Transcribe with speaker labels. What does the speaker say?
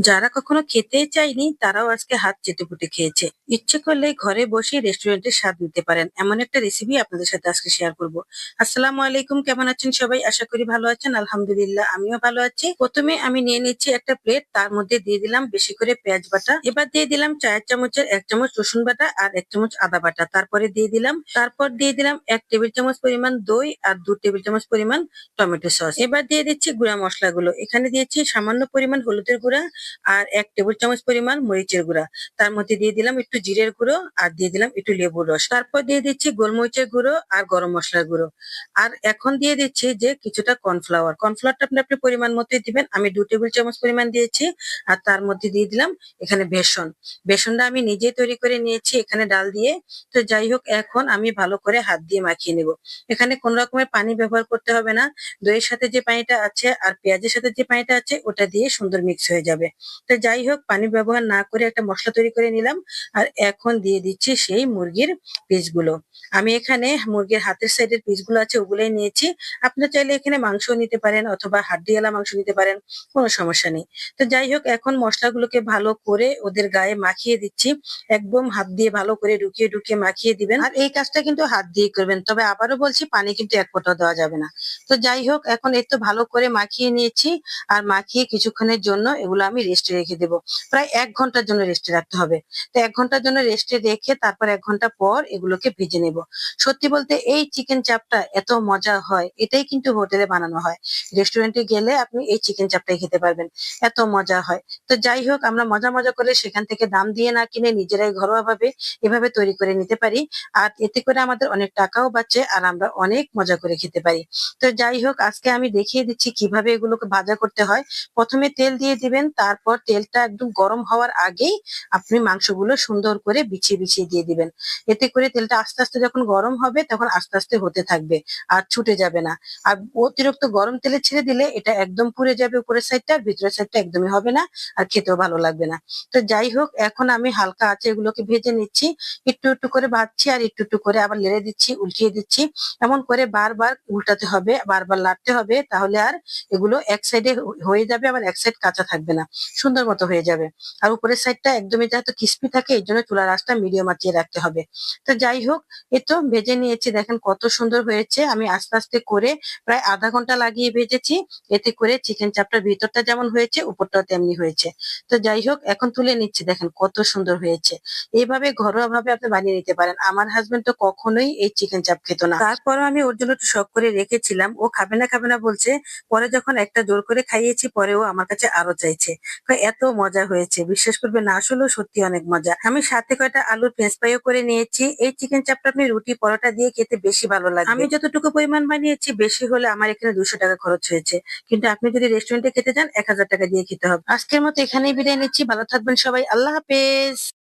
Speaker 1: যারা কখনো খেতেই চায়নি তারাও আজকে হাত চেটেপুটে খেয়েছে। ইচ্ছে করলে ঘরে বসে রেস্টুরেন্টের স্বাদ নিতে পারেন, এমন একটা রেসিপি আপনাদের সাথে আজকে শেয়ার করব। আসসালামু আলাইকুম, কেমন আছেন সবাই? আশা করি ভালো আছেন। আলহামদুলিল্লাহ, আমিও ভালো আছি। প্রথমে আমি নিয়ে নিচ্ছি একটা প্লেট, তার মধ্যে দিয়ে দিলাম বেশি করে পেঁয়াজ বাটা, এবার দিয়ে দিলাম চায়ের চামচের 1 চামচ রসুন বাটা আর 1 চামচ আদা বাটা, তারপর দিয়ে দিলাম 1 টেবিল চামচ পরিমাণ দই আর 2 টেবিল চামচ পরিমাণ টমেটো সস। এবার দিয়ে দিচ্ছি গুঁড়া মশলাগুলো। এখানে দিয়েছি সামান্য পরিমাণ হলুদের গুঁড়া আর 1 টেবিল চামচ পরিমাণ মরিচের গুঁড়া। তার মধ্যে দিয়ে দিলাম একটু জিরের গুঁড়ো আর দিয়ে দিলাম একটু লেবুর রস। তারপর দিয়ে দিচ্ছি গোলমরিচের গুঁড়ো আর গরম মশলার গুঁড়ো। আর এখন দিয়ে দিচ্ছি যে কিছুটা কর্নফ্লাওয়ার। কর্নফ্লাওয়ারটা আপনি আপনি পরিমাণ মতোই দিবেন। আমি 2 টেবিল চামচ পরিমাণ দিয়েছি। আর তার মধ্যে দিয়ে দিলাম এখানে বেসন। বেসনটা আমি নিজেই তৈরি করে নিয়েছি এখানে ডাল দিয়ে। তো যাই হোক, এখন আমি ভালো করে হাত দিয়ে মাখিয়ে নেব। এখানে কোন রকমের পানি ব্যবহার করতে হবে না। দইয়ের সাথে যে পানিটা আছে আর পেঁয়াজের সাথে যে পানিটা আছে ওটা দিয়ে সুন্দর মিক্স হয়ে যাবে। তো যাই হোক, পানি ব্যবহার না করে একটা মসলা তৈরি করে নিলাম। আর এখন দিয়ে দিচ্ছি সেই মুরগির পিসগুলো। আমি এখানে মুরগির হাতের সাইডের পিসগুলো আছে ওগুলোই নিয়েছি। আপনারা চাইলে এখানে মাংস নিতে পারেন অথবা হাড্ডিওয়ালা মাংস নিতে পারেন, কোনো সমস্যা নেই। তো যাই হোক, এখন মশলাগুলোকে ভালো করে ওদের গায়ে মাখিয়ে দিচ্ছি। একদম হাত দিয়ে ভালো করে ঢুকিয়ে ঢুকিয়ে মাখিয়ে দিবেন। আর এই কাজটা কিন্তু হাত দিয়ে করবেন, তবে আবারও বলছি পানি কিন্তু এক ফোঁটাও দেওয়া যাবে না। তো যাই হোক, এখন এই তো ভালো করে মাখিয়ে নিয়েছি। আর মাখিয়ে কিছুক্ষণের জন্য এগুলো আমি রেস্টে রেখে দেবো। প্রায় 1 ঘন্টার জন্য রেস্টে রাখতে হবে। তো 1 ঘন্টার জন্য রেস্টে রেখে তারপর 1 ঘন্টা পর এগুলোকে ভেজে নেব। সত্যি বলতে এই চিকেন চাপটা এত মজা হয়, এটাই কিন্তু হোটেলে বানানো হয়। রেস্টুরেন্টে গেলে আপনি এই চিকেন চাপটাই খেতে পারবেন, এত মজা হয়। তো যাই হোক, আমরা মজা মজা করে সেখান থেকে দাম দিয়ে না কিনে নিজেরাই ঘরোয়া ভাবে এভাবে তৈরি করে নিতে পারি। আর এতে করে আমাদের অনেক টাকাও বাঁচে আর আমরা অনেক মজা করে খেতে পারি। তো যাই হোক, আজকে আমি দেখিয়ে দিচ্ছি কিভাবে এগুলোকে ভাজা করতে হয়। প্রথমে তেল দিয়ে দিবেন, তারপর তেলটা একদম গরম হওয়ার আগেই আপনি মাংসগুলো সুন্দর করে বিছিয়ে বিছিয়ে দিয়ে দিবেন। এতে করে তেলটা আস্তে আস্তে যখন গরম হবে তখন আস্তে আস্তে হতে থাকবে, আর ছুটে যাবে না। আর অতিরিক্ত গরম তেলে ছেড়ে দিলে এটা একদম পুড়ে যাবে উপরের সাইডটা, আর ভিতরের সাইডটা একদমই হবে না, আর খেতেও ভালো লাগবে না। তো যাই হোক, এখন আমি হালকা আঁচে এগুলোকে ভেজে নিচ্ছি। একটু একটু করে ভাজছি আর একটু একটু করে আবার নেড়ে দিচ্ছি, উল্টিয়ে দিচ্ছি। এমন করে বারবার উল্টাতে হবে, বারবার লাড়তে হবে, তাহলে আর এগুলো এক সাইডে হয়ে যাবে, আবার এক সাইড কাঁচা থাকবে না, সুন্দর মতো হয়ে যাবে। আর উপরের সাইডটা একদমই যাতে ক্রিস্পি থাকে, এই জন্য চুলার আঁচটা মিডিয়াম আঁচিয়ে রাখতে হবে। তো যাই হোক, এই তো ভেজে নিয়েছি, দেখেন কত সুন্দর হয়েছে। আমি আস্তে আস্তে করে প্রায় আধা ঘন্টা লাগিয়ে ভেজেছি। এতে করে চিকেন চাপটার ভিতরটা যেমন হয়েছে উপরটাও তেমনি হয়েছে। তো যাই হোক, এখন তুলে নিচ্ছি, দেখেন কত সুন্দর হয়েছে। এইভাবে ঘরোয়া ভাবে আপনি বানিয়ে নিতে পারেন। আমার হাজবেন্ড তো কখনোই এই চিকেন চাপ খেত না, তারপরও আমি ওর জন্য একটু শখ করে রেখেছিলাম। ও খাবে না খাবে না বলছে। পরে যখন একটা জোর করে খাইয়েছি, পরে ও আমার কাছে আরো চাইছে। এত মজা হয়েছে, বিশ্বাস করবে না, আসলেও সত্যি অনেক মজা। আমি সাথে কয়টা আলুর ফ্রেঞ্চ ফ্রাইও করে নিয়েছি। এই চিকেন চাপটা আপনি রুটি পরোটা দিয়ে খেতে বেশি ভালো লাগবে। আমি যতটুকু পরিমাণ বানিয়েছি, বেশি হলে আমার এখানে 200 টাকা খরচ হয়েছে। কিন্তু আপনি যদি রেস্টুরেন্টে খেতে যান 1000 টাকা দিয়ে খেতে হবে। আজকের মতো এখানেই বিদায় নিচ্ছি। ভালো থাকবেন সবাই, আল্লাহ হাফেজ।